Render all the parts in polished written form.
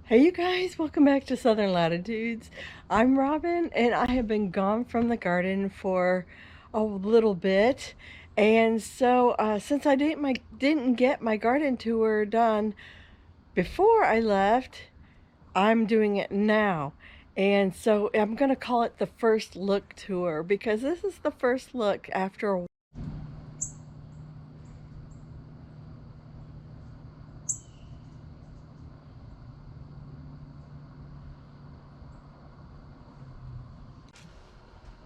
Hey you guys, welcome back to Southern Latitudes. I'm Robin and I have been gone from the garden for a little bit. And so since I didn't get my garden tour done before I left, I'm doing it now. And so I'm going to call it the first look tour because this is the first look after a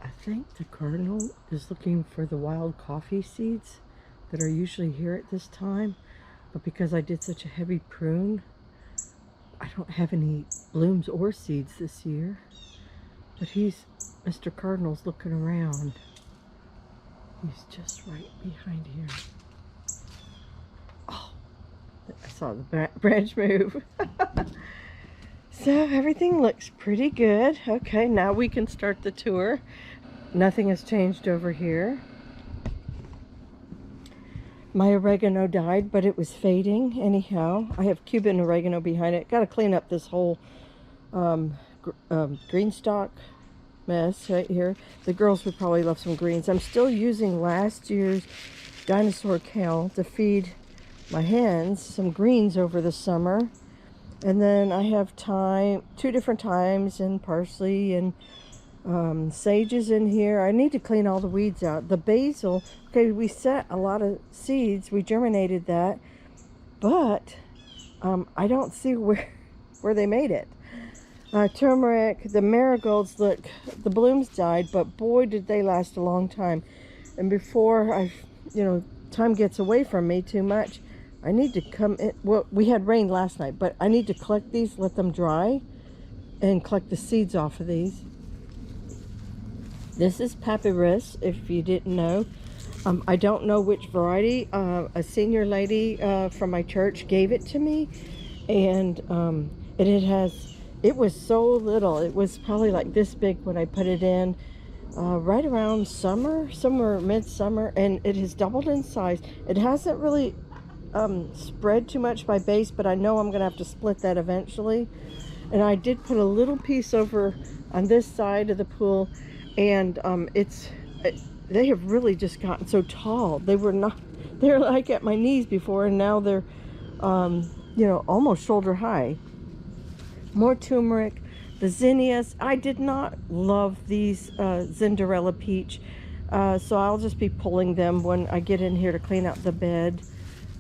I think the cardinal is looking for the wild coffee seeds that are usually here at this time, but because I did such a heavy prune, I don't have any blooms or seeds this year. But Mr. Cardinal's looking around. He's just right behind here. Oh, I saw the branch move. So everything looks pretty good. Okay, now we can start the tour. Nothing has changed over here. My oregano died, but it was fading anyhow. I have Cuban oregano behind it. Got to clean up this whole green stalk mess right here. The girls would probably love some greens. I'm still using last year's dinosaur kale to feed my hens some greens over the summer. And then I have thyme, 2 different thymes and parsley and sage is in here. I need to clean all the weeds out. The basil, okay, we set a lot of seeds. We germinated that, but I don't see where they made it. Turmeric, the marigolds, look, the blooms died, but boy did they last a long time. And before time gets away from me too much, I need to come in. Well, we had rain last night, but I need to collect these, let them dry, and collect the seeds off of these. This is papyrus, if you didn't know. I don't know which variety. A senior lady from my church gave it to me, and it was so little. It was probably like this big when I put it in right around summer, somewhere midsummer, and it has doubled in size. It hasn't really spread too much by base, but I know I'm gonna have to split that eventually. And I did put a little piece over on this side of the pool, and they have really just gotten so tall. They were like at my knees before, and now they're almost shoulder high. More turmeric. The zinnias, I did not love these Zinderella peach, so I'll just be pulling them when I get in here to clean out the bed.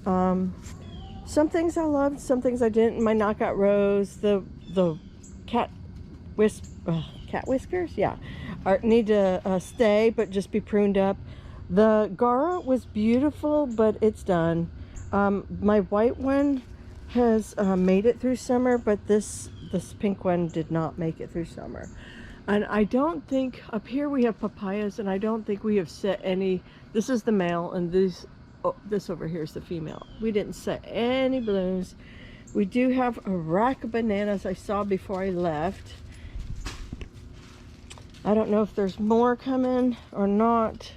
Some things I loved, some things I didn't. My knockout rose, the cat whiskers, yeah, need to stay, but just be pruned up. The Gara was beautiful, but it's done. My white one has made it through summer, but this pink one did not make it through summer. And I don't think, up here we have papayas, and I don't think we have set any. This is the male, and this over here is the female. We didn't set any blooms. We do have a rack of bananas I saw before I left. I don't know if there's more coming or not.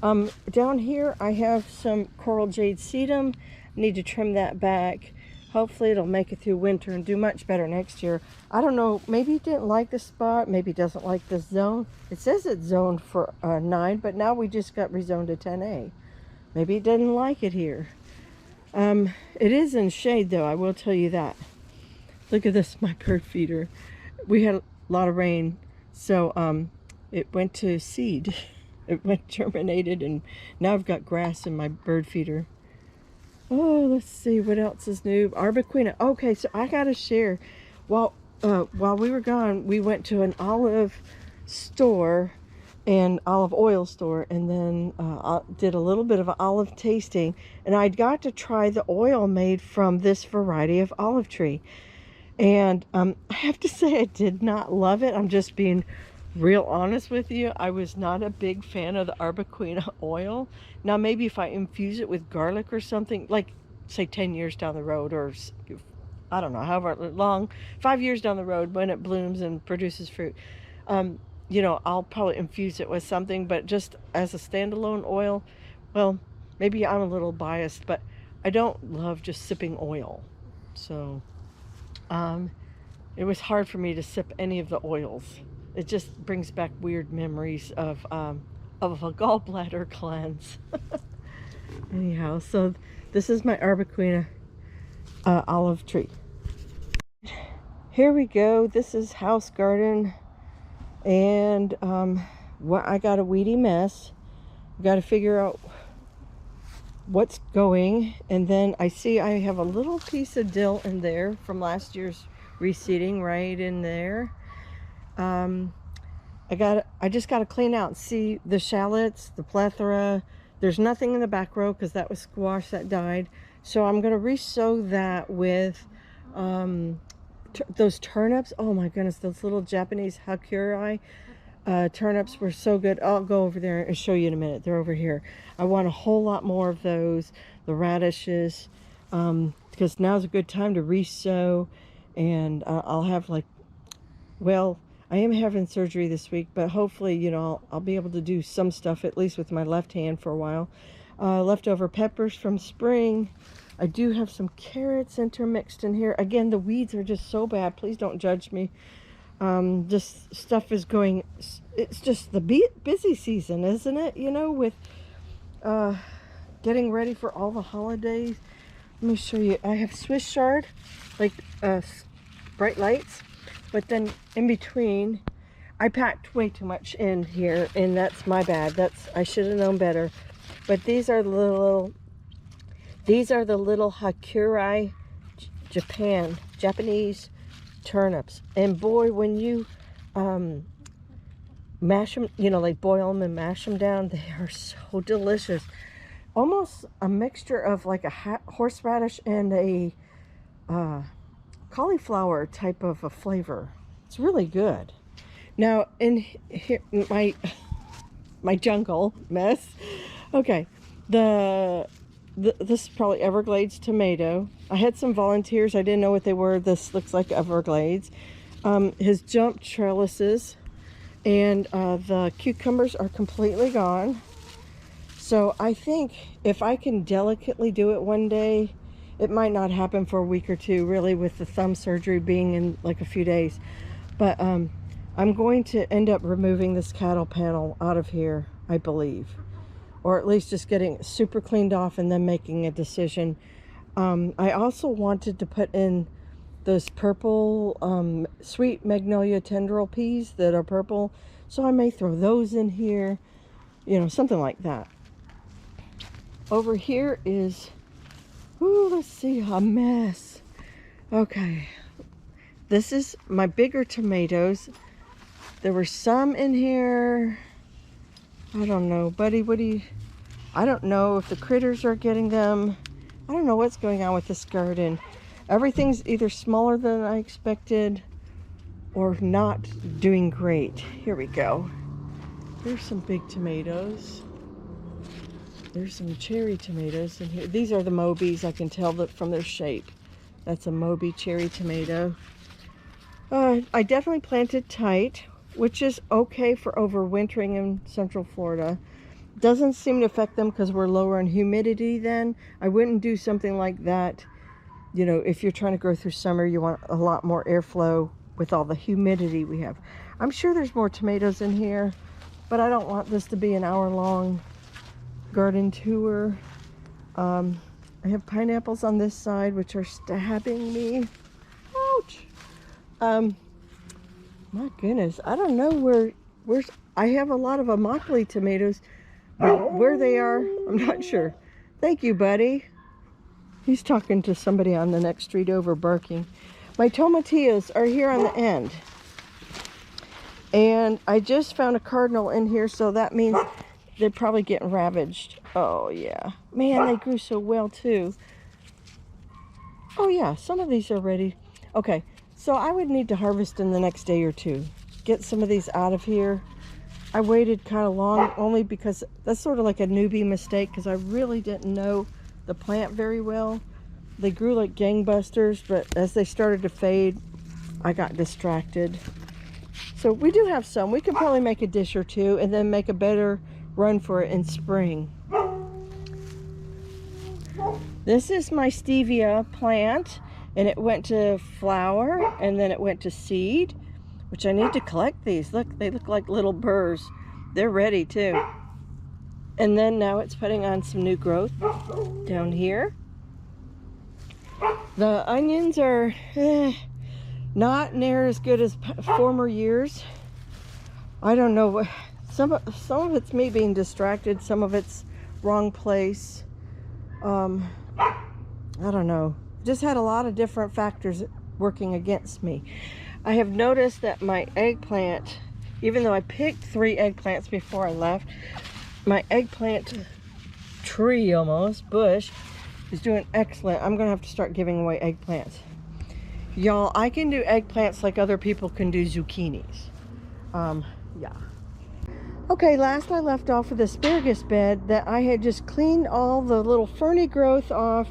Down here I have some coral jade sedum. Need to trim that back. Hopefully it'll make it through winter and do much better next year. I don't know, maybe he didn't like the spot, maybe he doesn't like this zone. It says it's zoned for 9, but now we just got rezoned to 10A. Maybe he didn't like it here. It is in shade though, I will tell you that. Look at this, my bird feeder. We had a lot of rain, so it went to seed. It went germinated, and now I've got grass in my bird feeder. Oh, let's see what else is new. Arbequina. Okay, so I gotta share. While we were gone, we went to an olive store and olive oil store, and then did a little bit of an olive tasting, and I got to try the oil made from this variety of olive tree. And I have to say I did not love it. I'm just being real honest with you. I was not a big fan of the Arbequina oil. Now maybe if I infuse it with garlic or something, like say 10 years down the road, or I don't know, however long, 5 years down the road when it blooms and produces fruit, I'll probably infuse it with something. But just as a standalone oil, well, maybe I'm a little biased, but I don't love just sipping oil. So It was hard for me to sip any of the oils. It just brings back weird memories of a gallbladder cleanse. Anyhow, so this is my Arbequina olive tree. Here we go. This is house garden, and I got a weedy mess. Got to figure out what's going, and then I see I have a little piece of dill in there from last year's reseeding right in there. I just got to clean out and see the shallots, the plethora. There's nothing in the back row because that was squash that died. So I'm going to re-sow that with those turnips. Oh my goodness, those little Japanese hakuri turnips were so good. I'll go over there and show you in a minute. They're over here. I want a whole lot more of those. The radishes, because now's a good time to re-sow. And I'll have well, I am having surgery this week, but hopefully, you know, I'll be able to do some stuff, at least with my left hand for a while. Leftover peppers from spring. I do have some carrots intermixed in here. Again, the weeds are just so bad. Please don't judge me. Just stuff is going, it's just the busy season, isn't it? You know, with getting ready for all the holidays. Let me show you. I have Swiss chard, bright lights. But then in between, I packed way too much in here, and that's my bad. I should have known better. But these are the little Hakuri Japanese turnips. And boy, when you mash them, you know, like boil them and mash them down, they are so delicious. Almost a mixture of like a horseradish and a cauliflower type of a flavor. It's really good. Now in here, my jungle mess. Okay, this is probably Everglades tomato. I had some volunteers. I didn't know what they were. This looks like Everglades. His jump trellises, and the cucumbers are completely gone. So I think if I can delicately do it one day, it might not happen for a week or two, really, with the thumb surgery being in like a few days. But I'm going to end up removing this cattle panel out of here, I believe. Or at least just getting it super cleaned off and then making a decision. I also wanted to put in those purple sweet magnolia tendril peas that are purple. So I may throw those in here, you know, something like that. Over here is... Ooh, let's see, a mess. Okay, this is my bigger tomatoes. There were some in here. I don't know, buddy, I don't know if the critters are getting them. I don't know what's going on with this garden. Everything's either smaller than I expected or not doing great. Here we go. Here's some big tomatoes. There's some cherry tomatoes in here. These are the Mobies. I can tell that from their shape. That's a Moby cherry tomato. I definitely planted tight, which is okay for overwintering in Central Florida. Doesn't seem to affect them because we're lower in humidity then. I wouldn't do something like that. You know, if you're trying to grow through summer, you want a lot more airflow with all the humidity we have. I'm sure there's more tomatoes in here, but I don't want this to be an hour-long garden tour. I have pineapples on this side, which are stabbing me. Ouch. My goodness, I don't know where's I have a lot of Immokalee tomatoes, but where they are, I'm not sure. Thank you, buddy. He's talking to somebody on the next street over, barking. My tomatillos are here on the end, and I just found a cardinal in here, so that means they're probably getting ravaged. Oh yeah, man, they grew so well too. Oh yeah, some of these are ready. Okay, so I would need to harvest in the next day or two. Get some of these out of here. I waited kind of long only because that's sort of like a newbie mistake, because I really didn't know the plant very well. They grew like gangbusters, but as they started to fade, I got distracted. So we do have some. We could probably make a dish or two and then make a better run for it in spring. This is my stevia plant, and it went to flower, and then it went to seed, which I need to collect these. Look, they look like little burrs. They're ready too. And then now it's putting on some new growth down here. The onions are not near as good as former years. I don't know. Some of it's me being distracted. Some of it's wrong place. I don't know. Just had a lot of different factors working against me. I have noticed that my eggplant, even though I picked 3 eggplants before I left, my eggplant tree, almost bush, is doing excellent. I'm gonna have to start giving away eggplants. Y'all, I can do eggplants like other people can do zucchinis. Yeah. Okay, last I left off with the asparagus bed that I had just cleaned all the little ferny growth off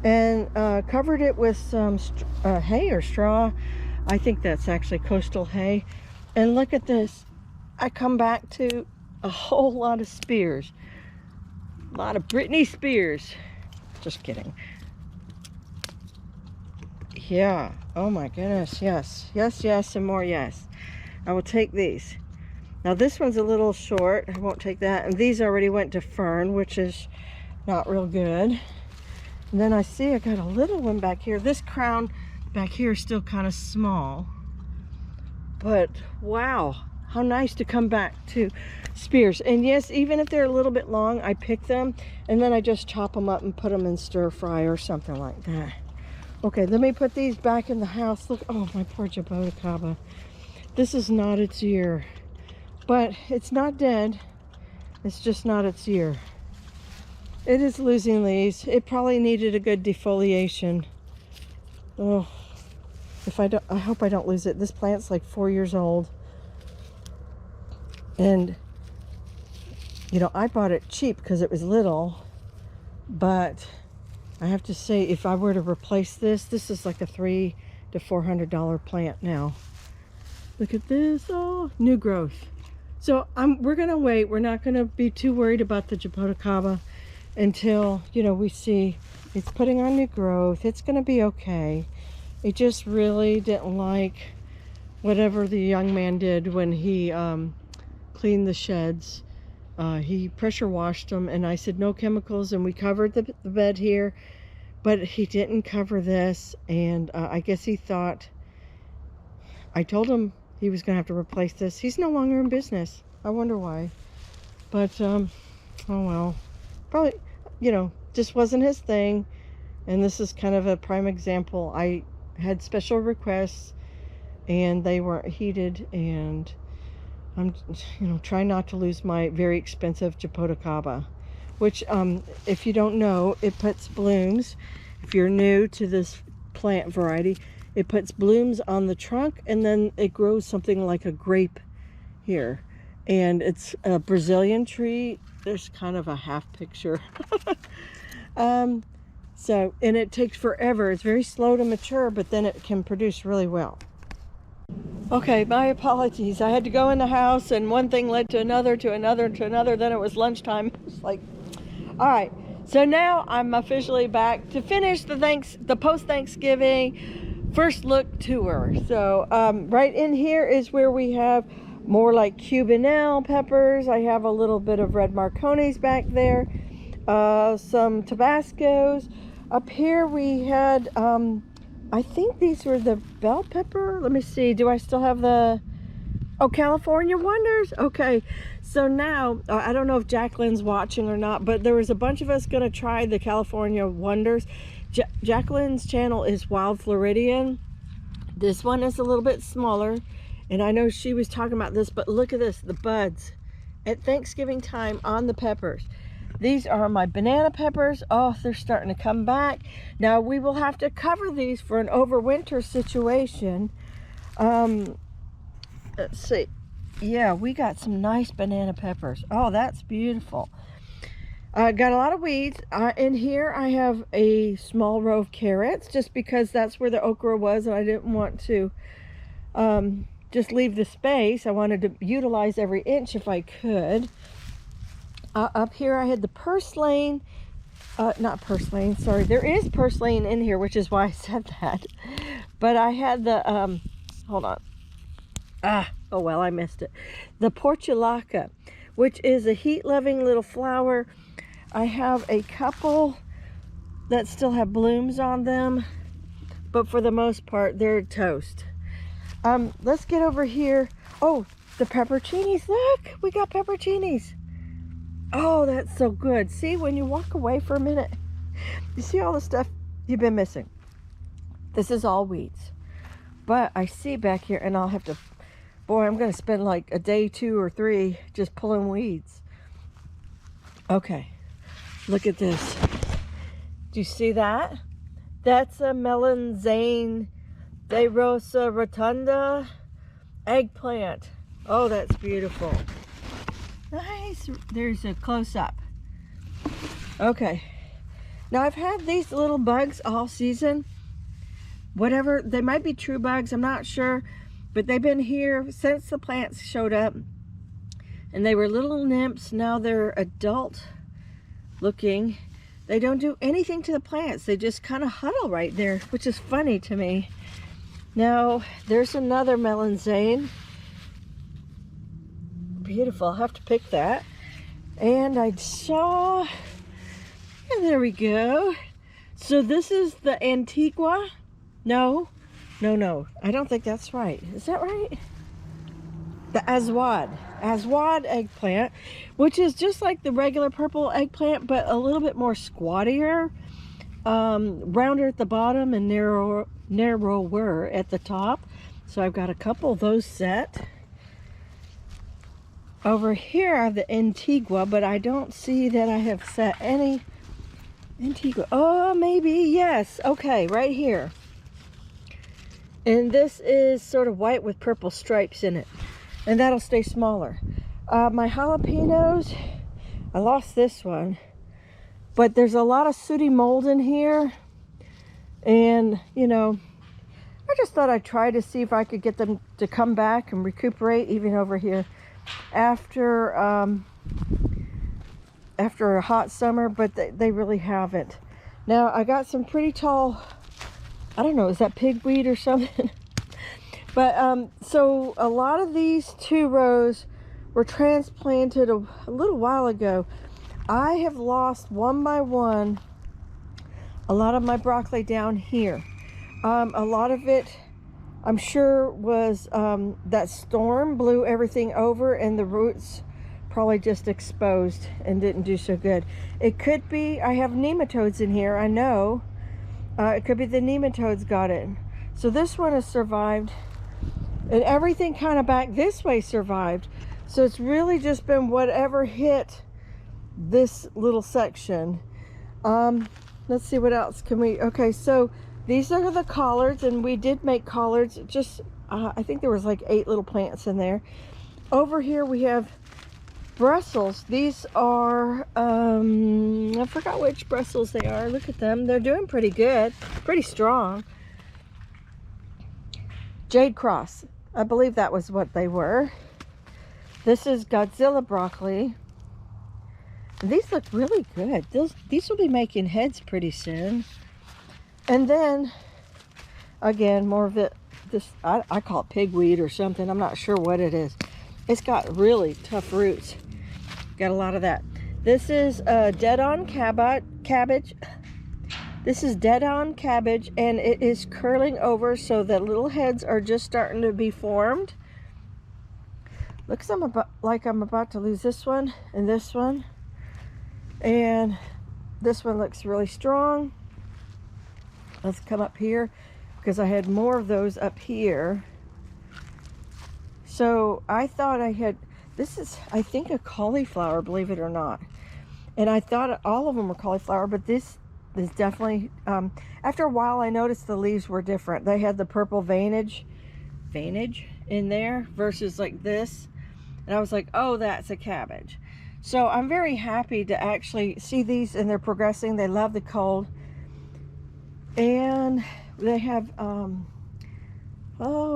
and covered it with some hay or straw. I think that's actually coastal hay. And look at this. I come back to a whole lot of spears. A lot of Britney Spears. Just kidding. Yeah. Oh my goodness. Yes. Yes, yes, and more yes. I will take these. Now this one's a little short. I won't take that. And these already went to fern, which is not real good. And then I see I got a little one back here. This crown back here is still kind of small. But wow, how nice to come back to spears. And yes, even if they're a little bit long, I pick them and then I just chop them up and put them in stir fry or something like that. Okay, let me put these back in the house. Look, oh, my poor jaboticaba. This is not its year. But it's not dead. It's just not its year. It is losing leaves. It probably needed a good defoliation. Oh, I hope I don't lose it. This plant's like 4 years old. And, you know, I bought it cheap because it was little. But I have to say, if I were to replace this, this is like a $300 to $400 plant now. Look at this. Oh, new growth. So we're going to wait. We're not going to be too worried about the jaboticaba until, you know, we see it's putting on new growth. It's going to be okay. It just really didn't like whatever the young man did when he cleaned the sheds. He pressure washed them, and I said no chemicals, and we covered the bed here, but he didn't cover this, and I guess he thought, I told him he was going to have to replace this. He's no longer in business. I wonder why. But, oh well. Probably, you know, just wasn't his thing. And this is kind of a prime example. I had special requests, and they weren't heeded. And I'm, you know, trying not to lose my very expensive jaboticaba. Which, if you don't know, it puts blooms. If you're new to this plant variety, it puts blooms on the trunk, and then it grows something like a grape here. And it's a Brazilian tree. There's kind of a half picture. And it takes forever. It's very slow to mature, but then it can produce really well. Okay, my apologies. I had to go in the house, and one thing led to another, to another, to another. Then it was lunchtime. It's like, all right. So now I'm officially back to finish the post-Thanksgiving first look tour. So right in here is where we have more like Cubanelle peppers. I have a little bit of red Marconis back there, some Tabascos. Up here we had I think these were the bell pepper. Let me see, do I still have the California Wonders? Okay, so now I don't know if Jacqueline's watching or not, but there was a bunch of us gonna try the California Wonders. Jacqueline's channel is Wild Floridian. This one is a little bit smaller, and I know she was talking about this, but look at this, the buds at Thanksgiving time on the peppers. These are my banana peppers. Oh, they're starting to come back. Now we will have to cover these for an overwinter situation. Let's see. Yeah, we got some nice banana peppers. Oh, that's beautiful. Got a lot of weeds. In here I have a small row of carrots, just because that's where the okra was, and I didn't want to just leave the space. I wanted to utilize every inch if I could. Up here I had the purslane, not purslane, sorry. There is purslane in here, which is why I said that. But I had the, hold on. Oh well, I missed it. The portulaca, which is a heat-loving little flower. I have a couple that still have blooms on them, but for the most part, they're toast. Let's get over here. Oh, the pepperoncinis. Look, we got pepperoncinis. Oh, that's so good. See, when you walk away for a minute, you see all the stuff you've been missing. This is all weeds. But I see back here, and I'll have to, boy, I'm going to spend like a day, 2 or 3 just pulling weeds. Okay, look at this. Do you see that? That's a melanzane de rosa rotunda eggplant. Oh, that's beautiful. Nice. There's a close-up. Okay. Now, I've had these little bugs all season. Whatever, they might be true bugs, I'm not sure. But they've been here since the plants showed up. And they were little nymphs. Now they're adult looking. They don't do anything to the plants. They just kind of huddle right there, which is funny to me. Now, there's another melanzane. Beautiful. I'll have to pick that. And I saw, and there we go. So this is the Antigua. No, I don't think that's right. Is that right? The Aswad eggplant, which is just like the regular purple eggplant, but a little bit more squattier, rounder at the bottom and narrower at the top. So I've got a couple of those set. Over here are the Antigua, but I don't see that I have set any Antigua. Oh, maybe, yes. Okay, right here. And this is sort of white with purple stripes in it. And that'll stay smaller. My jalapenos, I lost this one. But there's a lot of sooty mold in here. And, you know, I just thought I'd try to see if I could get them to come back and recuperate even over here. After a hot summer, but they really haven't. Now I got some pretty tall, I don't know, is that pigweed or something? But so a lot of these 2 rows were transplanted a little while ago. I have lost one by one a lot of my broccoli down here. A lot of it, I'm sure, was that storm blew everything over and the roots probably just exposed and didn't do so good. It could be, I have nematodes in here, I know. It could be the nematodes got it. So this one has survived. And everything kind of back this way survived. So it's really just been whatever hit this little section. Let's see what else can we, okay, so these are the collards, and we did make collards. Just, I think there was like 8 little plants in there. Over here we have Brussels. These are, I forgot which Brussels they are. Look at them. They're doing pretty good, pretty strong. Jade Cross. I believe that was what they were. This is Godzilla broccoli. These look really good. These will be making heads pretty soon. And then, again, more of it, I call it pigweed or something. I'm not sure what it is. It's got really tough roots. Got a lot of that. This is dead-on cabbage. This is dead-on cabbage, and it is curling over, so the little heads are just starting to be formed. Looks like I'm about to lose this one and this one. And this one looks really strong. Let's come up here because I had more of those up here. So I thought I had, this is, I think, a cauliflower, believe it or not. And I thought all of them were cauliflower, but this is definitely, after a while I noticed the leaves were different. They had the purple veinage in there versus like this. And I was like, oh, that's a cabbage. So I'm very happy to actually see these, and they're progressing. They love the cold. And they have, oh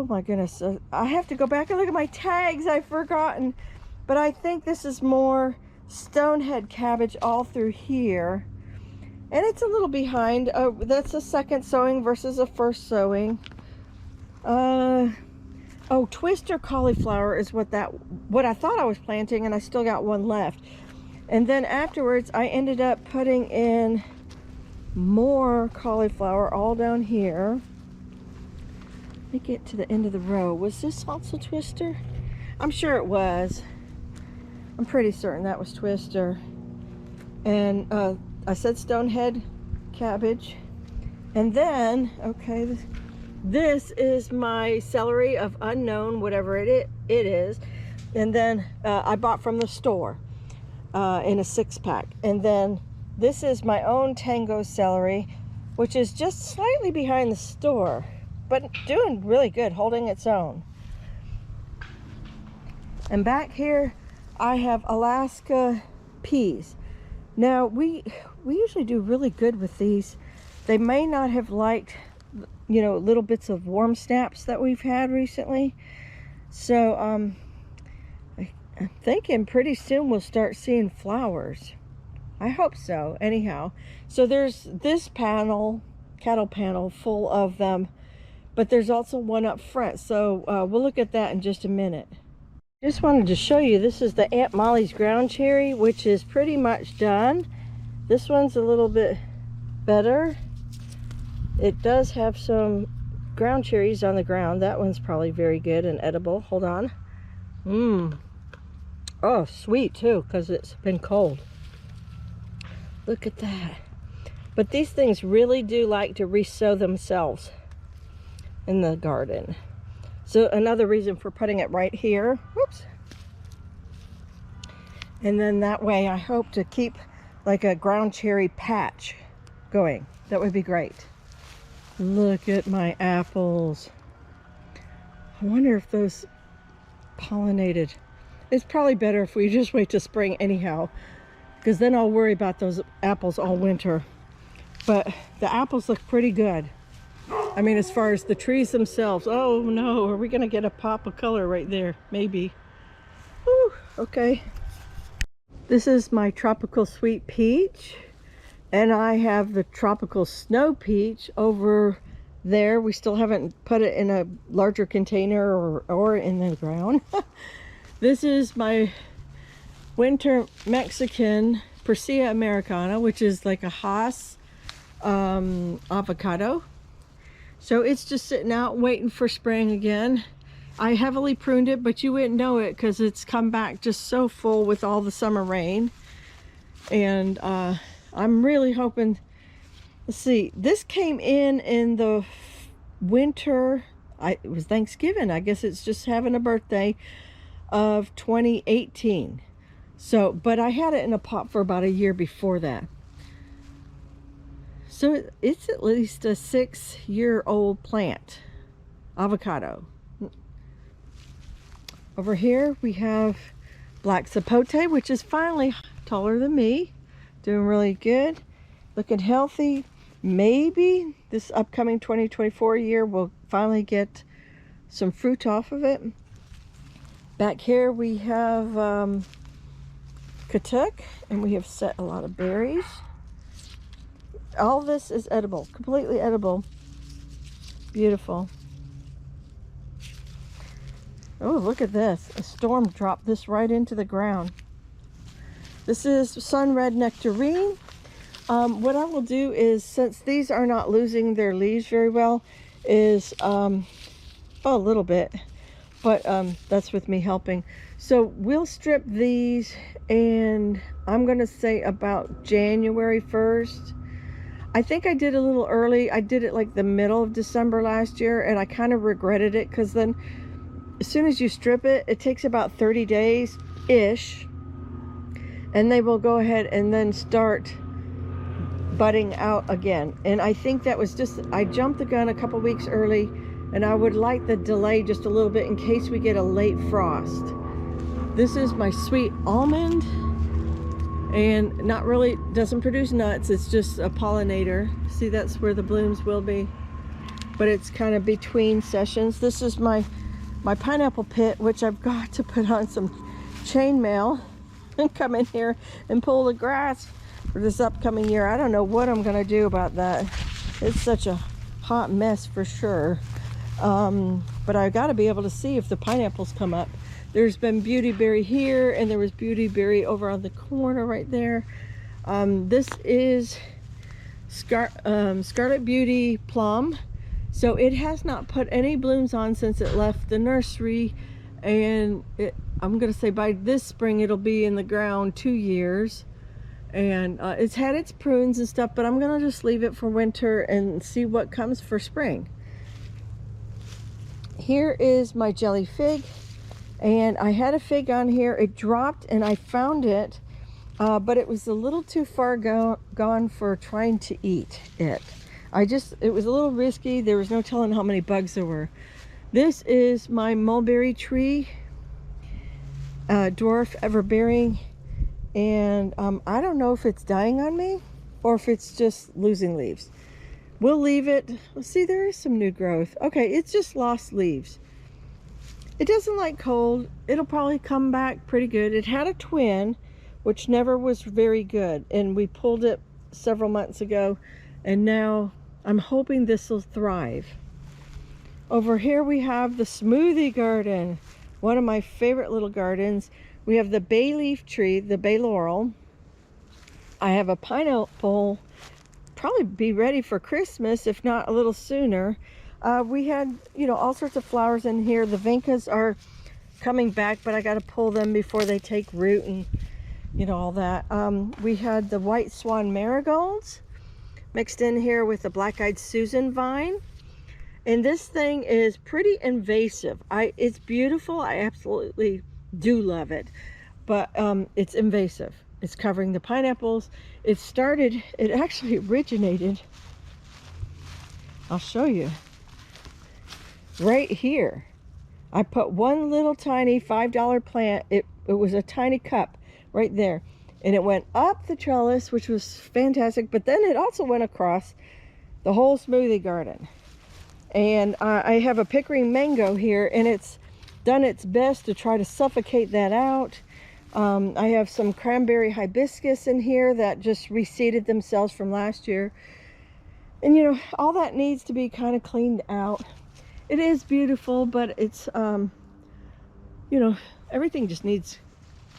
my goodness, I have to go back and look at my tags. I've forgotten. But I think this is more stonehead cabbage all through here. and it's a little behind. That's a second sowing versus a first sowing. Oh, twister cauliflower is what I thought I was planting, and I still got one left. And then afterwards I ended up putting in more cauliflower all down here. Let me get to the end of the row. Was this also twister? I'm sure it was. I'm pretty certain that was twister. And I said stonehead cabbage. And then, okay, this is my celery of unknown, whatever it is. And then I bought from the store in a 6-pack. And then this is my own tango celery, which is just slightly behind the store, but doing really good, holding its own. And back here I have Alaska peas. Now we usually do really good with these. They may not have liked, you know, little bits of warm snaps that we've had recently. So I'm thinking pretty soon we'll start seeing flowers. I hope so. Anyhow, so there's this cattle panel full of them, but there's also one up front. So we'll look at that in just a minute. Just wanted to show you, this is the Aunt Molly's ground cherry, which is pretty much done. This one's a little bit better. It does have some ground cherries on the ground. That one's probably very good and edible. Hold on. Oh, sweet too, because it's been cold. Look at that. But these things really do like to resow themselves in the garden. So another reason for putting it right here. Whoops. And then that way I hope to keep like a ground cherry patch going. That would be great. Look at my apples. I wonder if those pollinated. It's probably better if we just wait till spring anyhow, because then I'll worry about those apples all winter. But the apples look pretty good. I mean, as far as the trees themselves. Oh no, are we gonna get a pop of color right there? Maybe. Whew, okay. This is my tropical sweet peach, and I have the tropical snow peach over there. We still haven't put it in a larger container or in the ground. This is my winter Mexican Persea Americana, which is like a Haas avocado. So it's just sitting out waiting for spring again. I heavily pruned it, but you wouldn't know it because it's come back just so full with all the summer rain. And I'm really hoping, let's see, this came in the winter, it was Thanksgiving, I guess it's just having a birthday, of 2018. So, but I had it in a pot for about a year before that. So it's at least a 6-year-old plant, avocado. Over here we have black sapote, which is finally taller than me, doing really good, looking healthy. Maybe this upcoming 2024 year we'll finally get some fruit off of it. Back here we have katuk, and we have set a lot of berries. All this is edible, completely edible. Beautiful. Oh, look at this. A storm dropped this right into the ground. This is sun red nectarine. What I will do is, since these are not losing their leaves very well, is, well, a little bit, but that's with me helping. So we'll strip these, and I'm going to say about January 1st. I think I did a little early. I did it like the middle of December last year, and I kind of regretted it, because then as soon as you strip it, it takes about 30 days-ish, and they will go ahead and then start budding out again. And I think that was just, I jumped the gun a couple weeks early, and I would like the delay just a little bit in case we get a late frost. This is my sweet almond, and not really, doesn't produce nuts, it's just a pollinator. See, that's where the blooms will be, but it's kind of between sessions. This is my pineapple pit, which I've got to put on some chainmail and come in here and pull the grass for this upcoming year. I don't know what I'm gonna do about that. It's such a hot mess for sure. But I got to be able to see if the pineapples come up. There's been beautyberry here, and there was beautyberry over on the corner right there. This is Scarlet Beauty Plum. So it has not put any blooms on since it left the nursery. And I'm going to say by this spring it'll be in the ground 2 years. And it's had its prunes and stuff, but I'm going to just leave it for winter and see what comes for spring. Here is my jelly fig, and I had a fig on here. It dropped and I found it, but it was a little too far gone for trying to eat it. It was a little risky. There was no telling how many bugs there were. This is my mulberry tree, dwarf everbearing, and I don't know if it's dying on me or if it's just losing leaves. We'll leave it. See, there is some new growth. Okay, it's just lost leaves. It doesn't like cold. It'll probably come back pretty good. It had a twin, which never was very good, and we pulled it several months ago, and now I'm hoping this will thrive. Over here we have the smoothie garden, one of my favorite little gardens. We have the bay leaf tree, the bay laurel. I have a pineapple, probably be ready for Christmas, if not a little sooner. We had, all sorts of flowers in here. The vincas are coming back, but I got to pull them before they take root and, all that. We had the white swan marigolds mixed in here with the black-eyed Susan vine. And this thing is pretty invasive. It's beautiful. I absolutely do love it, but it's invasive. It's covering the pineapples. It actually originated, I'll show you, right here. I put one little tiny $5 plant. It was a tiny cup right there, and it went up the trellis, which was fantastic, but then it also went across the whole smoothie garden. And I have a Pickering mango here, and it's done its best to try to suffocate that out. I have some cranberry hibiscus in here that just reseeded themselves from last year. And all that needs to be kind of cleaned out. It is beautiful, but it's, everything just needs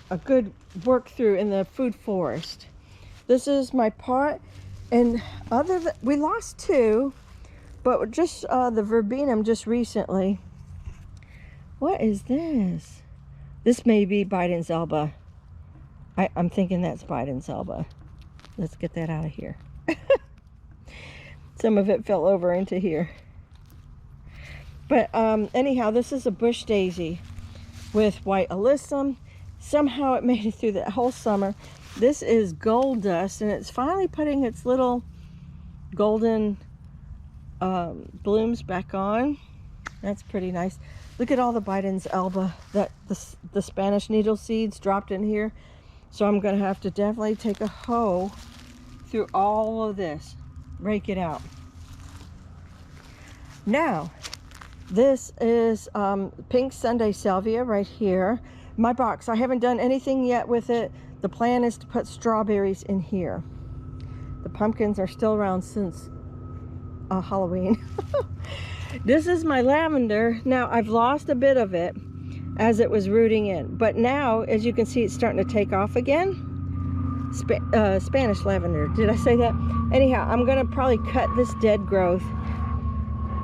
a good work through in the food forest. This is my pot, and we lost 2, but just the verbena just recently. What is this? This may be Biden's Elba. I'm thinking that's Biden's Elba. Let's get that out of here. Some of it fell over into here. But anyhow, this is a bush daisy with white alyssum. Somehow it made it through the whole summer. This is gold dust, and it's finally putting its little golden blooms back on. That's pretty nice. Look at all the Biden's Elba that the Spanish needle seeds dropped in here. So I'm going to have to definitely take a hoe through all of this, rake it out. Now, this is pink Sunday salvia right here. My box, I haven't done anything yet with it. The plan is to put strawberries in here. The pumpkins are still around since Halloween. This is my lavender. Now, I've lost a bit of it as it was rooting in, but now, as you can see, it's starting to take off again. Spanish lavender, did I say that? Anyhow, I'm gonna probably cut this dead growth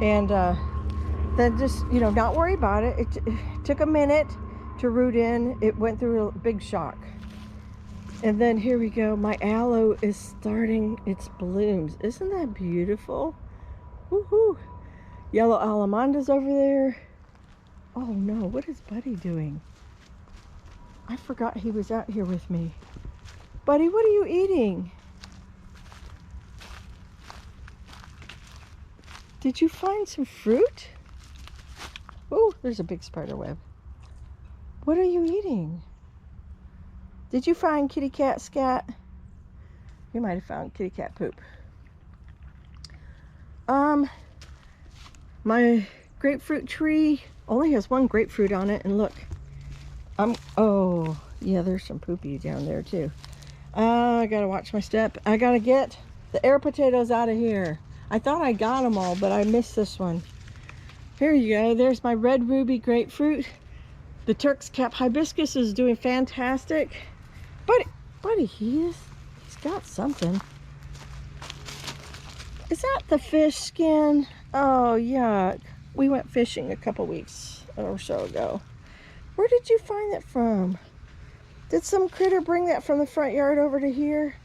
and then just, not worry about it. It took a minute to root in. It went through a big shock. And then here we go. My aloe is starting its blooms. Isn't that beautiful? Woohoo! Yellow alamanda's over there. Oh no, what is Buddy doing? I forgot he was out here with me. Buddy, what are you eating? Did you find some fruit? Oh, there's a big spider web. What are you eating? Did you find kitty cat scat? You might have found kitty cat poop. My grapefruit tree only has one grapefruit on it, and look. Oh, yeah, there's some poopy down there too. I gotta watch my step. I gotta get the air potatoes out of here. I thought I got them all, but I missed this one. Here you go. There's my red ruby grapefruit. The Turk's cap hibiscus is doing fantastic. Buddy, he's got something. Is that the fish skin? Oh, yuck. We went fishing a couple weeks or so ago. Where did you find that from? Did some critter bring that from the front yard over to here?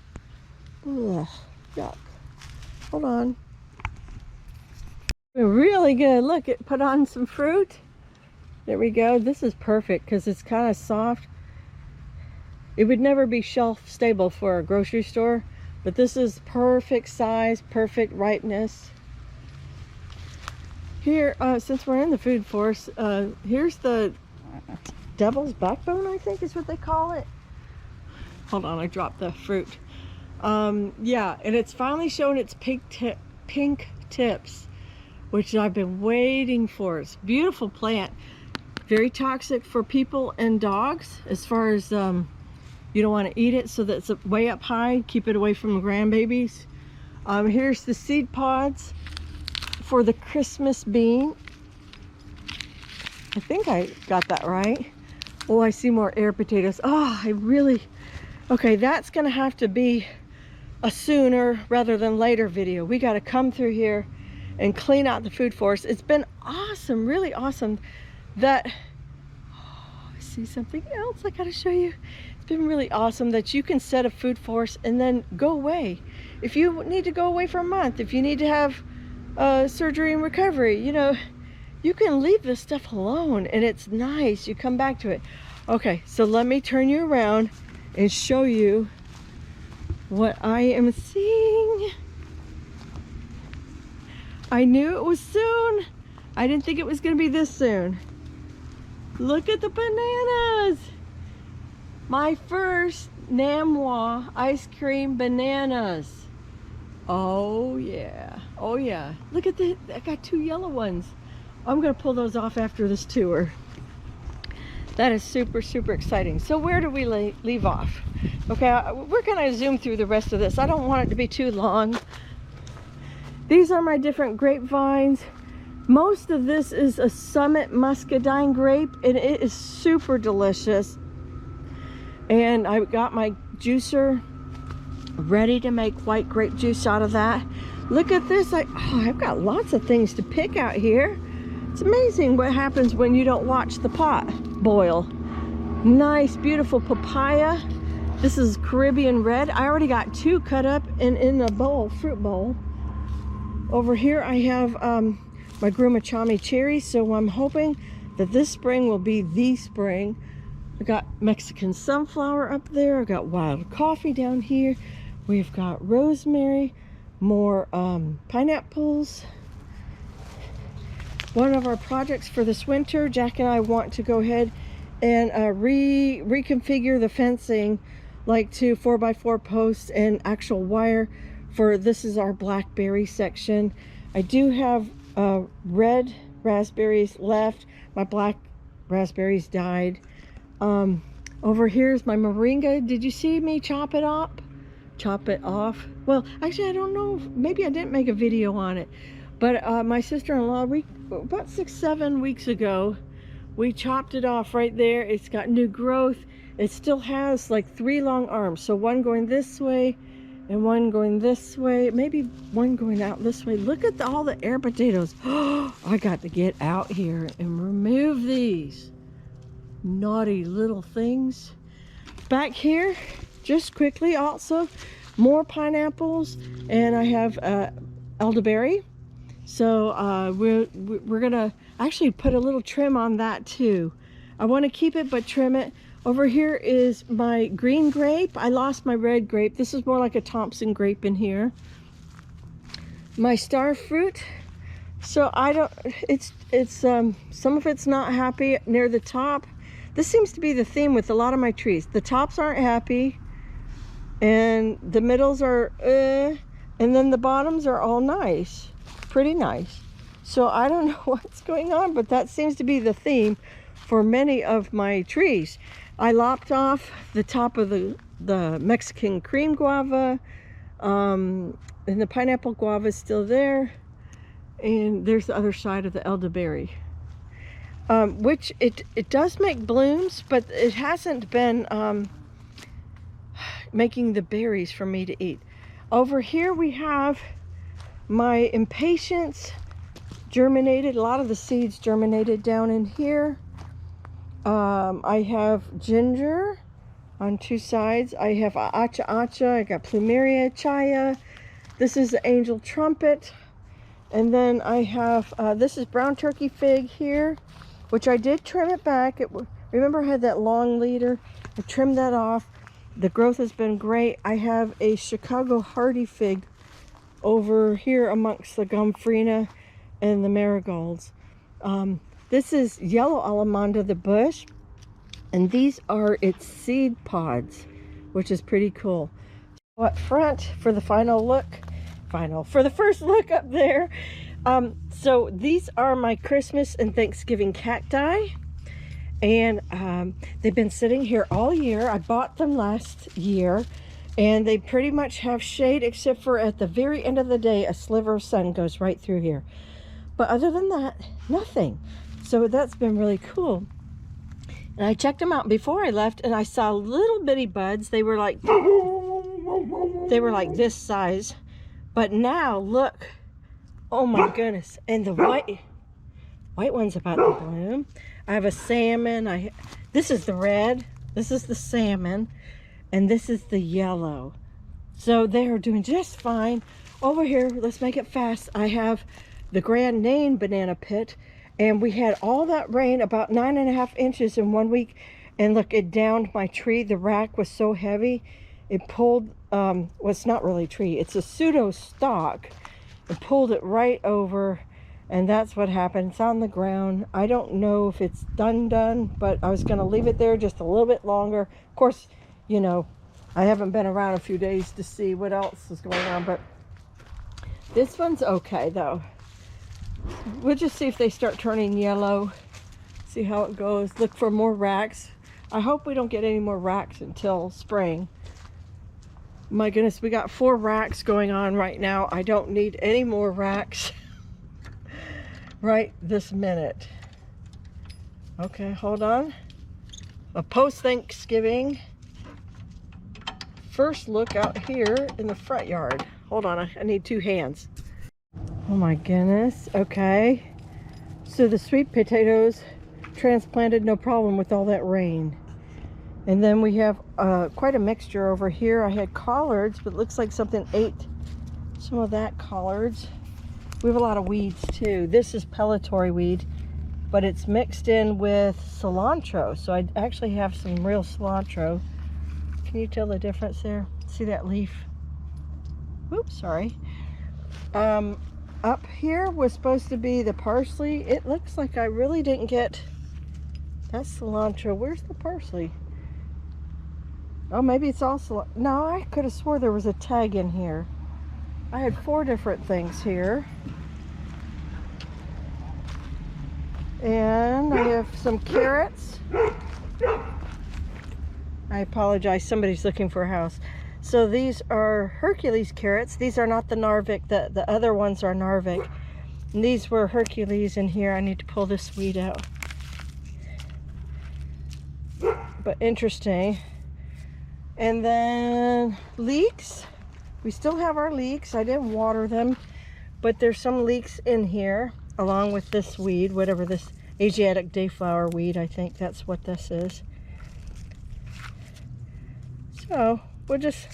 Ugh, yuck. Hold on. Really good. Look, it put on some fruit. There we go. This is perfect because it's kind of soft. It would never be shelf stable for a grocery store, but this is perfect size, perfect ripeness. Here, since we're in the food forest, here's the devil's backbone, I think is what they call it. Hold on, I dropped the fruit. Yeah, and it's finally shown its pink tips, which I've been waiting for. It's a beautiful plant. Very toxic for people and dogs as far as you don't want to eat it, so that's way up high. Keep it away from the grandbabies. Here's the seed pods for the Christmas bean. I think I got that right. Oh, I see more air potatoes. Oh, okay, that's gonna have to be a sooner rather than later video. We got to come through here and clean out the food forest. It's been awesome, really awesome. I see something else I gotta show you. It's been really awesome that you can set a food forest and then go away. If you need to go away for a month, if you need to have surgery and recovery, you know, you can leave this stuff alone and it's nice. You come back to it. Okay, so let me turn you around and show you what I am seeing. I knew it was soon. I didn't think it was gonna be this soon. Look at the bananas. My first Namwa ice cream bananas. Oh yeah, oh yeah. Look at that, I got 2 yellow ones. I'm gonna pull those off after this tour. That is super, super exciting. So where do we leave off? Okay, we're gonna zoom through the rest of this. I don't want it to be too long. These are my different grapevines. Most of this is a Summit Muscadine grape, and it is super delicious. And I got my juicer ready to make white grape juice out of that. Look at this. I've got lots of things to pick out here. It's amazing what happens when you don't watch the pot boil. Nice, beautiful papaya. This is Caribbean red. I already got 2 cut up and in a bowl, fruit bowl. Over here I have my Grumachami cherry, so I'm hoping that this spring will be the spring. I got Mexican sunflower up there. I got wild coffee down here. We've got rosemary, more pineapples. One of our projects for this winter, Jack and I want to go ahead and reconfigure the fencing, like to 4x4 posts and actual wire for this is our blackberry section. I do have red raspberries left. My black raspberries died. Over here's my moringa. Did you see me chop it off? Well, actually, I don't know. Maybe I didn't make a video on it. But my sister-in-law, about 6-7 weeks ago, we chopped it off right there. It's got new growth. It still has like 3 long arms. So one going this way and one going this way, maybe one going out this way. Look at all the air potatoes. I got to get out here and remove these naughty little things. Back here, just quickly, also more pineapples, and I have elderberry. So we're gonna actually put a little trim on that too. I want to keep it but trim it. Over here is my green grape. I lost my red grape. This is more like a Thompson grape in here. My star fruit. So some of it's not happy near the top. This seems to be the theme with a lot of my trees. The tops aren't happy, and the middles are and then the bottoms are all nice, pretty nice. So I don't know what's going on, but that seems to be the theme for many of my trees. I lopped off the top of the the Mexican cream guava, and the pineapple guava is still there. And there's the other side of the elderberry, which it does make blooms, but it hasn't been making the berries for me to eat. Over here we have my impatiens germinated. A lot of the seeds germinated down in here. I have ginger on two sides. I have acha acha. I got plumeria chaya. This is the angel trumpet. And then I have, this is brown turkey fig here, which I did trim it back. Remember I had that long leader? I trimmed that off. The growth has been great. I have a Chicago hardy fig over here amongst the gomphrena and the marigolds. This is yellow alamanda, the bush, and these are its seed pods, which is pretty cool. Up front for the for the first look up there. So these are my Christmas and Thanksgiving cacti, and they've been sitting here all year. I bought them last year, and they pretty much have shade, except for at the very end of the day, a sliver of sun goes right through here. But other than that, nothing. So that's been really cool. And I checked them out before I left, and I saw little bitty buds. They were like this size. But now look, oh my goodness. And the white one's about to bloom. I have a salmon. This is the red, this is the salmon, and this is the yellow. So they are doing just fine. Over here, let's make it fast. I have the Grand Nain banana pit, and we had all that rain, about 9.5 inches in 1 week. And look, it downed my tree. The rack was so heavy, it pulled, well, it's not really a tree, it's a pseudo stalk. It pulled it right over, and that's what happened. It's on the ground. I don't know if it's done, but I was going to leave it there just a little bit longer. Of course, you know, I haven't been around a few days to see what else is going on, but this one's okay though. We'll just see if they start turning yellow, see how it goes. Look for more racks. I hope we don't get any more racks until spring. My goodness, we got 4 racks going on right now. I don't need any more racks right this minute. Okay, hold on. A post-Thanksgiving first look out here in the front yard. Hold on, I need 2 hands. Oh my goodness, okay. So the sweet potatoes transplanted no problem with all that rain. And then we have quite a mixture over here. I had collards, but it looks like something ate some of that collards. We have a lot of weeds too. This is pellitory weed, but it's mixed in with cilantro. So I actually have some real cilantro. Can you tell the difference there? See that leaf? Oops, sorry. Up here was supposed to be the parsley. It looks like I really didn't get, that's cilantro. Where's the parsley? Oh, maybe it's also, no, I could have swore there was a tag in here. I had 4 different things here. And I have some carrots. I apologize, somebody's looking for a house. So these are Hercules carrots. These are not the Narvik, the other ones are Narvik. And these were Hercules in here. I need to pull this weed out. But interesting. And then leeks. We still have our leeks. I didn't water them, but there's some leeks in here along with this weed, whatever this Asiatic dayflower weed, I think that's what this is. So we'll just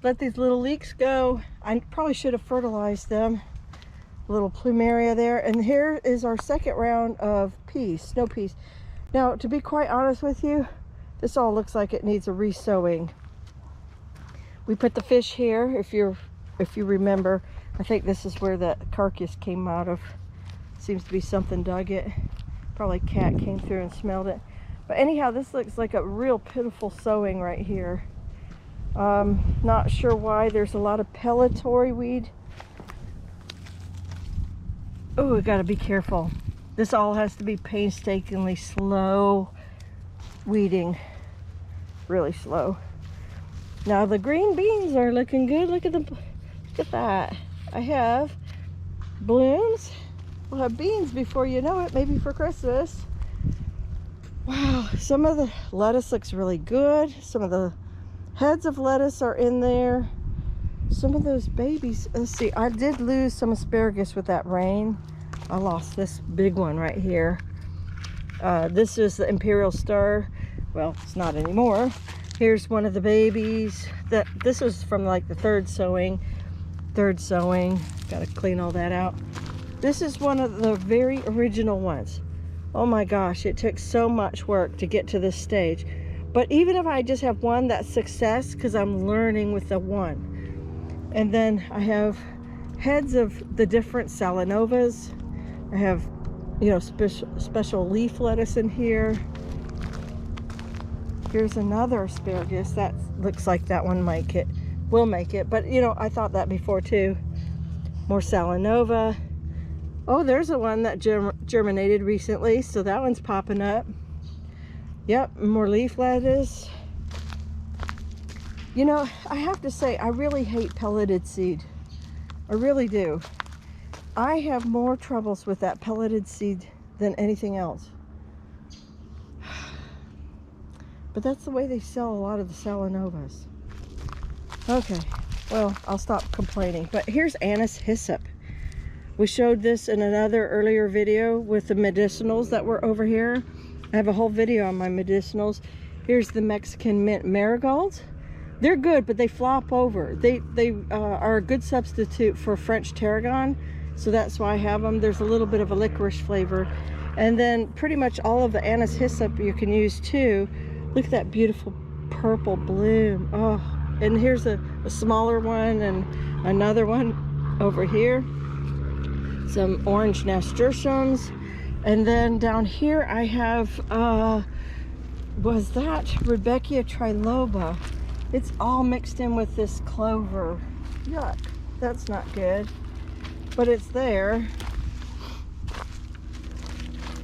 let these little leeks go. I probably should have fertilized them. A little plumeria there. And here is our second round of peas, snow peas. Now, to be quite honest with you, this all looks like it needs a re-sowing. We put the fish here, if you remember. I think this is where the carcass came out of. Seems to be something dug it. Probably a cat came through and smelled it. But anyhow, this looks like a real pitiful sowing right here. Not sure why. There's a lot of pellitory weed. Oh, we gotta be careful. This all has to be painstakingly slow weeding. really slow. Now the green beans are looking good. Look at that. I have blooms. We'll have beans before you know it, maybe for Christmas. Wow, some of the lettuce looks really good. Some of the heads of lettuce are in there. Some of those babies, let's see, I did lose some asparagus with that rain. I lost this big one right here. This is the Imperial Star. Well, it's not anymore. Here's one of the babies. This was from like the third sowing. Gotta clean all that out. This is one of the very original ones. Oh my gosh, it took so much work to get to this stage. But even if I just have one, that's success, because I'm learning with the one. And then I have heads of the different Salanovas. I have, you know, special leaf lettuce in here. Here's another asparagus. That looks like that one will make it. But, you know, I thought that before too. More Salanova. Oh, there's a one that germinated recently, so that one's popping up. Yep, more leaf lettuce. You know, I have to say, I really hate pelleted seed. I really do. I have more troubles with that pelleted seed than anything else. But that's the way they sell a lot of the Salanovas. Okay, well, I'll stop complaining. But here's anise hyssop. We showed this in another earlier video with the medicinals that were over here. I have a whole video on my medicinals. Here's the Mexican mint marigolds. They're good, but they flop over. They are a good substitute for French tarragon, so that's why I have them. There's a little bit of a licorice flavor. And then pretty much all of the anise hyssop you can use too. Look at that beautiful purple bloom. Oh, and here's a smaller one and another one over here. Some orange nasturtiums. And then down here I have, was that Rudbeckia triloba? It's all mixed in with this clover. Yuck, that's not good. But it's there.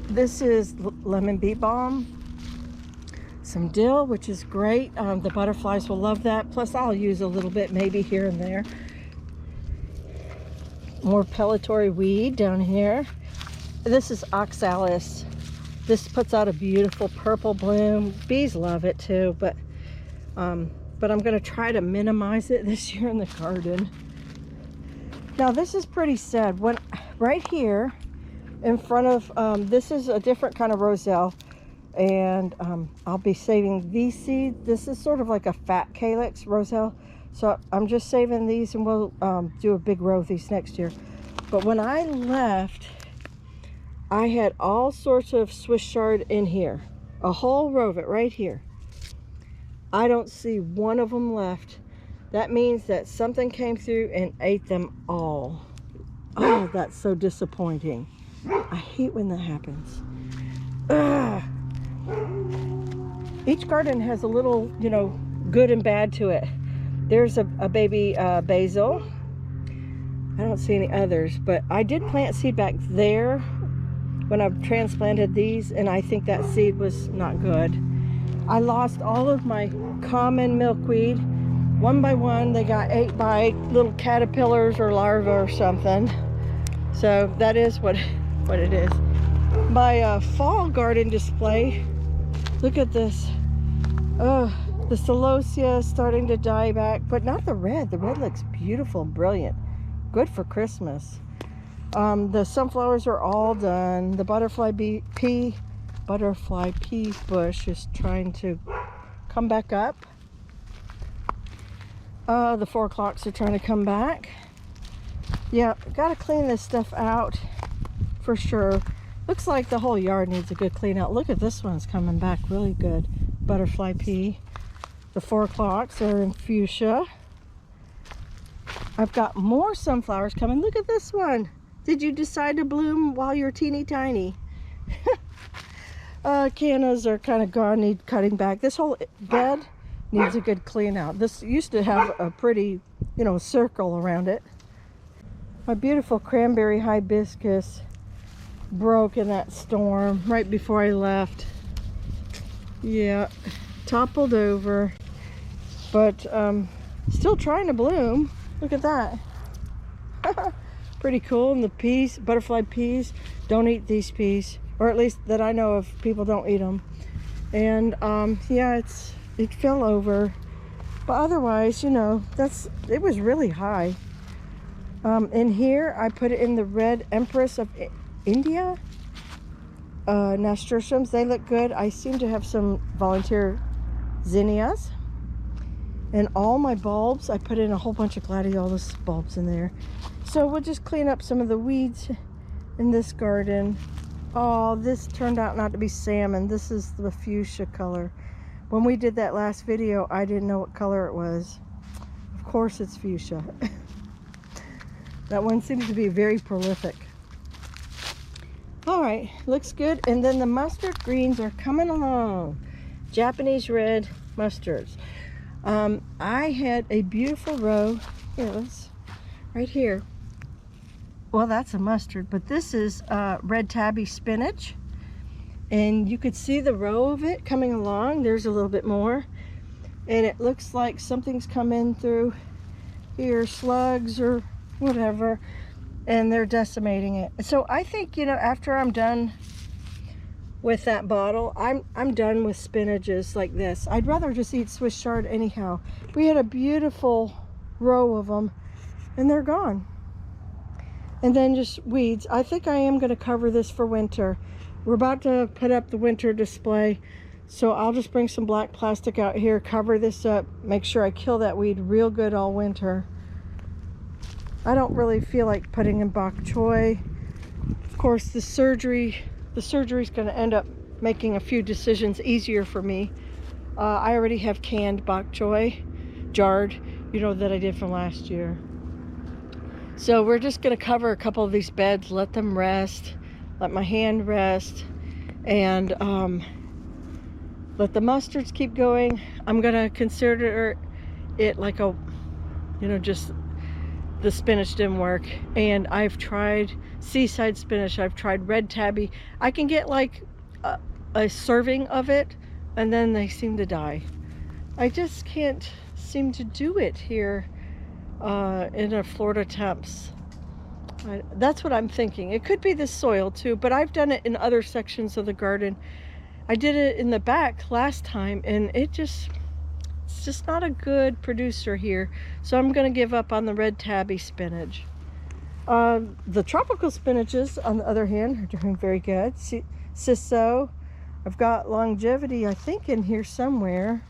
This is lemon beet balm. Some dill, which is great. The butterflies will love that. Plus I'll use a little bit maybe here and there. More pellitory weed down here. This is oxalis. This puts out a beautiful purple bloom. Bees love it too, but I'm going to try to minimize it this year in the garden. Now this is pretty sad. When right here in front of this is a different kind of roselle, and I'll be saving these seeds. This is sort of like a fat calyx roselle, so I'm just saving these, and we'll do a big row of these next year. But when I left, I had all sorts of Swiss chard in here, a whole row of it right here. I don't see one of them left. That means that something came through and ate them all. Oh, that's so disappointing. I hate when that happens. Ugh. Each garden has a little, you know, good and bad to it. There's a baby basil. I don't see any others, but I did plant seed back there when I transplanted these, and I think that seed was not good. I lost all of my common milkweed. One by one, they got ate by little caterpillars or larvae or something. So that is what it is. My fall garden display, look at this. Oh, the celosia is starting to die back, but not the red. The red looks beautiful, brilliant. Good for Christmas. The sunflowers are all done. The butterfly pea bush is trying to come back up. The 4 o'clocks are trying to come back. Yeah, gotta clean this stuff out for sure. Looks like the whole yard needs a good clean out. Look at this one's coming back really good. Butterfly pea. The 4 o'clocks are in fuchsia. I've got more sunflowers coming. Look at this one. Did you decide to bloom while you're teeny tiny? Cannas are kind of gone, need cutting back. This whole bed needs a good clean out. This used to have a pretty, you know, circle around it. My beautiful cranberry hibiscus broke in that storm right before I left. Yeah, toppled over, but still trying to bloom. Look at that. Pretty cool. And the peas, butterfly peas, don't eat these peas, or at least that I know of. People don't eat them. And yeah, it fell over, but otherwise, you know, it was really high. In here I put it in the red Empress of India nasturtiums. They look good. I seem to have some volunteer zinnias. And all my bulbs, I put in a whole bunch of gladiolus bulbs in there. So we'll just clean up some of the weeds in this garden. Oh, this turned out not to be salmon. This is the fuchsia color. When we did that last video, I didn't know what color it was. Of course it's fuchsia. That one seems to be very prolific. All right, looks good. And then the mustard greens are coming along. Japanese red mustards. I had a beautiful row. Here, right here. Well, that's a mustard, but this is red tabby spinach. And you could see the row of it coming along. There's a little bit more. And it looks like something's come in through here, slugs or whatever, and they're decimating it. So I think, you know, after I'm done with that bottle, I'm done with spinaches like this. I'd rather just eat Swiss chard anyhow. We had a beautiful row of them and they're gone. And then just weeds. I think I am going to cover this for winter. We're about to put up the winter display, so I'll just bring some black plastic out here, cover this up, make sure I kill that weed real good all winter. I don't really feel like putting in bok choy. Of course, the surgery's going to end up making a few decisions easier for me. I already have canned bok choy, jarred, you know, that I did from last year. So we're just going to cover a couple of these beds, let them rest, let my hand rest, and let the mustards keep going. I'm going to consider it like a, you know, just the spinach didn't work. And I've tried seaside spinach, I've tried red tabby. I can get like a serving of it and then they seem to die. I just can't seem to do it here in a Florida temps. That's what I'm thinking. It could be the soil too, but I've done it in other sections of the garden. I did it in the back last time and it's just not a good producer here. So I'm going to give up on the red tabby spinach. The tropical spinaches, on the other hand, are doing very good. Ciso. I've got longevity, I think, in here somewhere.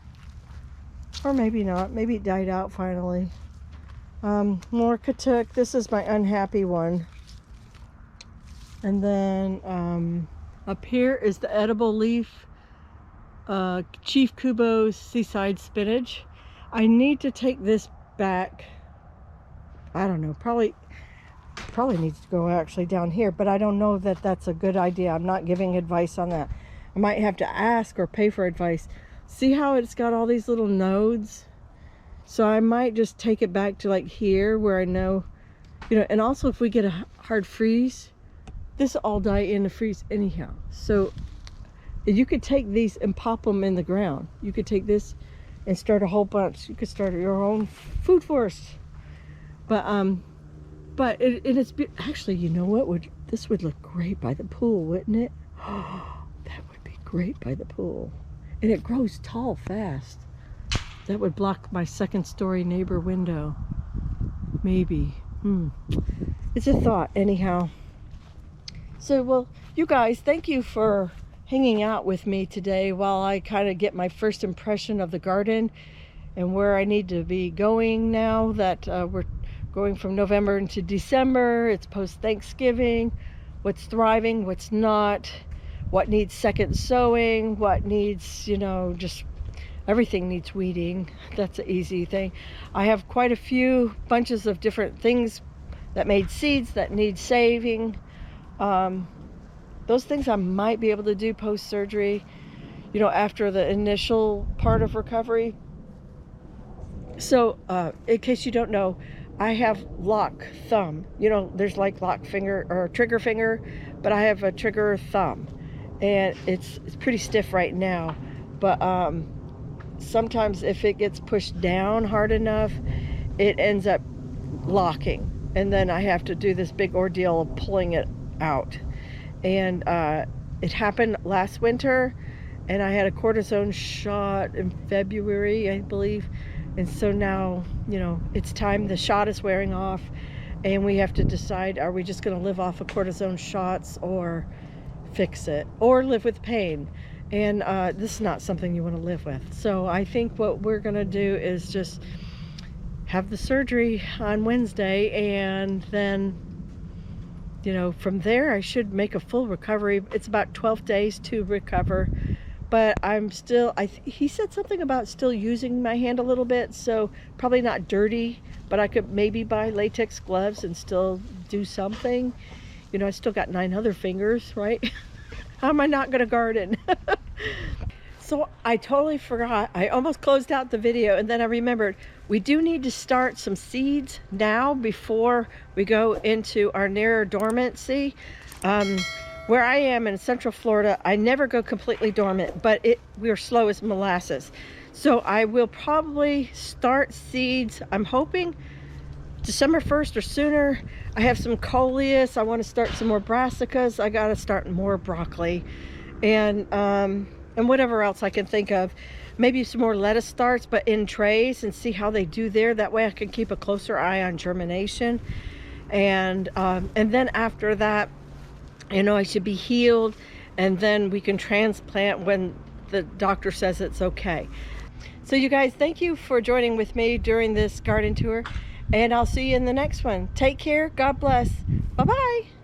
Or maybe not. Maybe it died out finally. More katuk. This is my unhappy one. And then up here is the edible leaf. Chief Kubo's seaside spinach. I need to take this back. I don't know, probably needs to go actually down here, but I don't know that that's a good idea. I'm not giving advice on that. I might have to ask or pay for advice. See how it's got all these little nodes? So I might just take it back to like here where I know, you know, and also if we get a hard freeze, this will all die in the freeze anyhow. So you could take these and pop them in the ground. You could take this and start a whole bunch. You could start your own food forest. But it's actually, you know what, this would look great by the pool, wouldn't it? Oh, that would be great by the pool. And it grows tall fast. That would block my second story neighbor window. Maybe. It's a thought anyhow. So, well, you guys, thank you for hanging out with me today while I kind of get my first impression of the garden and where I need to be going now that we're going from November into December. It's post-Thanksgiving. What's thriving, what's not, what needs second sowing, what needs, you know, just everything needs weeding. That's an easy thing. I have quite a few bunches of different things that made seeds that need saving. Those things I might be able to do post-surgery, you know, after the initial part of recovery. So, in case you don't know, I have lock thumb. You know, there's like lock finger or trigger finger, but I have a trigger thumb. And it's pretty stiff right now. But sometimes if it gets pushed down hard enough, it ends up locking. And then I have to do this big ordeal of pulling it out. And it happened last winter, and I had a cortisone shot in February, I believe. And so now, you know, it's time. The shot is wearing off, and we have to decide, are we just going to live off of cortisone shots or fix it or live with pain? And this is not something you want to live with. So I think what we're going to do is just have the surgery on Wednesday, and then, you know, from there I should make a full recovery. It's about 12 days to recover, but I'm still, he said something about still using my hand a little bit, so probably not dirty, but I could maybe buy latex gloves and still do something. You know, I still got 9 other fingers, right? How am I not gonna garden? So I totally forgot. I almost closed out the video, and then I remembered we do need to start some seeds now before we go into our near dormancy. Where I am in Central Florida, I never go completely dormant, but we're slow as molasses. So I will probably start seeds, I'm hoping December 1st or sooner. I have some coleus. I want to start some more brassicas. I got to start more broccoli, and whatever else I can think of. Maybe some more lettuce starts, but in trays, and see how they do there. That way I can keep a closer eye on germination. And then after that, you know, I should be healed, and then we can transplant when the doctor says it's okay. So you guys, thank you for joining with me during this garden tour, and I'll see you in the next one. Take care. God bless. Bye-bye.